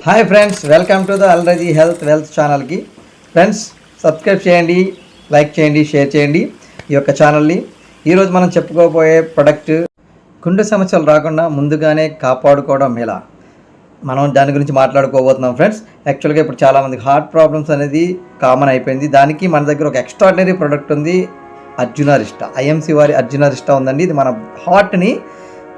Hi friends, welcome to the allergy health wealth ఛానల్కి. Friends, subscribe చేయండి, like చేయండి, share చేయండి ఈ యొక్క ఛానల్ని. ఈరోజు మనం చెప్పుకోబోయే ప్రొడక్ట్ గుండె సమస్యలు రాకుండా ముందుగానే కాపాడుకోవడం ఎలా, మనం దాని గురించి మాట్లాడుకోబోతున్నాం ఫ్రెండ్స్. యాక్చువల్గా ఇప్పుడు చాలామందికి హార్ట్ ప్రాబ్లమ్స్ అనేది కామన్ అయిపోయింది. దానికి మన దగ్గర ఒక ఎక్స్ట్రాడినరీ ప్రోడక్ట్ ఉంది, అర్జునారిస్టా. ఐఎంసీ వారి అర్జునారిస్టా ఉందండి. ఇది మన హార్ట్ని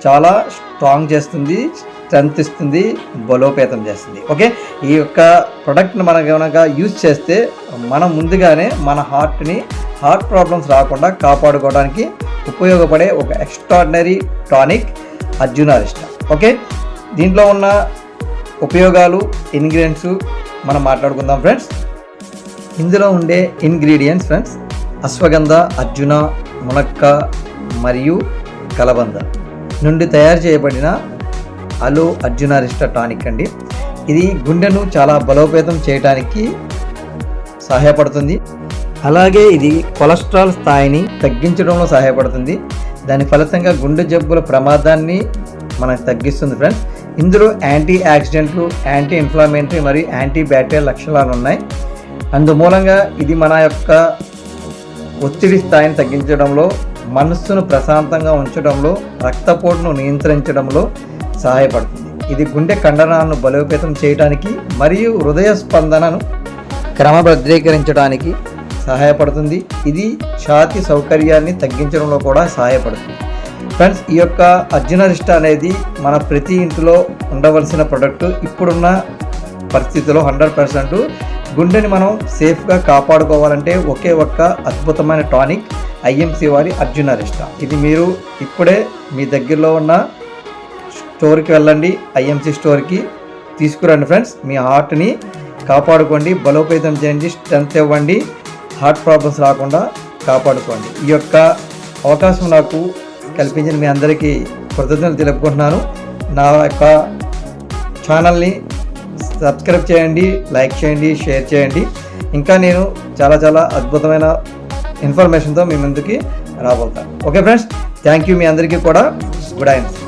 చాలా స్ట్రాంగ్ చేస్తుంది, స్ట్రెంత్ ఇస్తుంది, బలోపేతం చేస్తుంది. ఓకే, ఈ యొక్క ప్రొడక్ట్ని మనం కనుక యూజ్ చేస్తే మనం ముందుగానే మన హార్ట్ ప్రాబ్లమ్స్ రాకుండా కాపాడుకోవడానికి ఉపయోగపడే ఒక ఎక్స్ట్రాడినరీ టానిక్ అర్జునారిస్టా. ఓకే, దీంట్లో ఉన్న ఉపయోగాలు, ఇంగ్రీడియంట్స్ మనం మాట్లాడుకుందాం ఫ్రెండ్స్. ఇందులో ఉండే ఇంగ్రీడియంట్స్ ఫ్రెండ్స్, అశ్వగంధ, అర్జున, మునక్క మరియు కలబంద నుండి తయారు చేయబడిన అలో అర్జునారిస్టా టానిక్ అండి. ఇది గుండెను చాలా బలోపేతం చేయడానికి సహాయపడుతుంది. అలాగే ఇది కొలెస్ట్రాల్ స్థాయిని తగ్గించడంలో సహాయపడుతుంది. దాని ఫలితంగా గుండె జబ్బుల ప్రమాదాన్ని మనకు తగ్గిస్తుంది ఫ్రెండ్స్. ఇందులో యాంటీ ఆక్సిడెంట్లు, యాంటీ ఇన్ఫ్లమేటరీ మరియు యాంటీ బ్యాక్టీరియల్ లక్షణాలు ఉన్నాయి. అందుమూలంగా ఇది మన యొక్క ఒత్తిడి స్థాయిని తగ్గించడంలో, మనస్సును ప్రశాంతంగా ఉంచడంలో, రక్తపోటును నియంత్రించడంలో సహాయపడుతుంది. ఇది గుండె కండరాలను బలోపేతం చేయడానికి మరియు హృదయ స్పందనను క్రమబద్ధీకరించడానికి సహాయపడుతుంది. ఇది ఛాతీ సౌకర్యాన్ని తగ్గించడంలో కూడా సహాయపడుతుంది. ఫ్రెండ్స్, ఈ యొక్క అర్జునారిస్టా అనేది మన ప్రతి ఇంటిలో ఉండవలసిన ప్రోడక్ట్. ఇప్పుడున్న పరిస్థితిలో 100% గుండెని మనం సేఫ్గా కాపాడుకోవాలంటే ఒకే ఒక్క అద్భుతమైన టానిక్ ఐఎంసీ వారి అర్జునారిస్టా. ఇది మీరు ఇప్పుడే మీ దగ్గరలో ఉన్న స్టోర్కి వెళ్ళండి, ఐఎంసీ స్టోర్కి తీసుకురండి ఫ్రెండ్స్. మీ హార్ట్ని కాపాడుకోండి, బలోపేతం చేయండి, స్ట్రెంత్ ఇవ్వండి, హార్ట్ ప్రాబ్లమ్స్ రాకుండా కాపాడుకోండి. ఈ యొక్క అవకాశం నాకు కల్పించిన మీ అందరికీ కృతజ్ఞతలు తెలుపుకుంటున్నాను. నా యొక్క ఛానల్ని సబ్స్క్రైబ్ చేయండి, లైక్ చేయండి, షేర్ చేయండి. ఇంకా నేను చాలా అద్భుతమైన ఇన్ఫర్మేషన్తో మీ ముందుకి రాబోతాను. Okay friends, thank you. మీ అందరికీ కూడా గుడ్ నైట్.